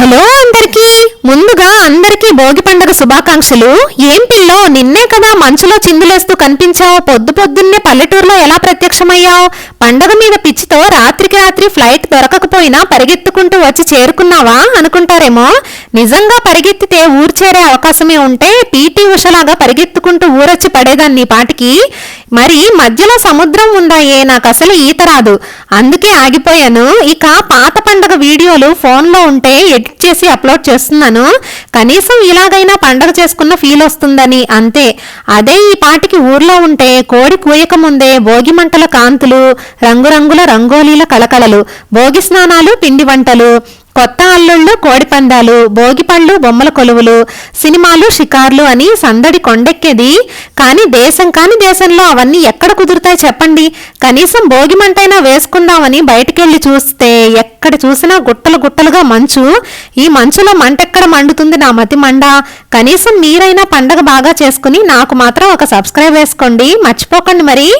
Hello అందరికీ ముందుగా అందరికీ భోగి పండుగ శుభాకాంక్షలు. ఏం పిల్లో, నిన్నే కదా మంచులో చిందులేస్తూ కనిపించావు. పొద్దు పొద్దున్నే పల్లెటూరులో ఎలా ప్రత్యక్షమయ్యావు? పండగ మీద పిచ్చితో రాత్రికి రాత్రి ఫ్లైట్ దొరకకపోయినా పరిగెత్తుకుంటూ వచ్చి చేరుకున్నావా అనుకుంటారేమో. నిజంగా పరిగెత్తితే ఊరు చేరే అవకాశమే ఉంటే పీటీ ఉషలాగా పరిగెత్తుకుంటూ ఊరొచ్చి పడేదాన్ని పాటికి. మరి మధ్యలో సముద్రం ఉందాయే, నాకు అసలు ఈత రాదు, అందుకే ఆగిపోయాను. ఇక పాత పండగ వీడియోలు ఫోన్లో ఉంటే ఎడిట్ చేసి అప్లోడ్ చేస్తున్నాను. కనీసం ఇలాగైనా పండగ చేసుకున్న ఫీల్ వస్తుందని, అంతే. అదే ఈ పాటికి ఊర్లో ఉంటే కోడి కూయక ముందే భోగి మంటల కాంతులు, రంగురంగుల రంగోలీల కళకళలు, భోగి స్నానాలు, పిండి వంటలు, కొత్త అల్లుళ్ళు, కోడిపందాలు, భోగిపళ్ళు, బొమ్మల కొలువులు, సినిమాలు, షికార్లు అని సందడి కొండెక్కేది. కానీ దేశంలో అవన్నీ ఎక్కడ కుదురుతాయి చెప్పండి? కనీసం భోగి మంటైనా వేసుకుందామని బయటికెళ్ళి చూస్తే ఎక్కడ చూసినా గుట్టలు గుట్టలుగా మంచు. ఈ మంచులో మంటెక్కడ మండుతుంది నా మతి మండ. కనీసం మీరైనా పండగ బాగా చేసుకుని నాకు మాత్రం ఒక సబ్స్క్రైబ్ వేసుకోండి, మర్చిపోకండి మరి.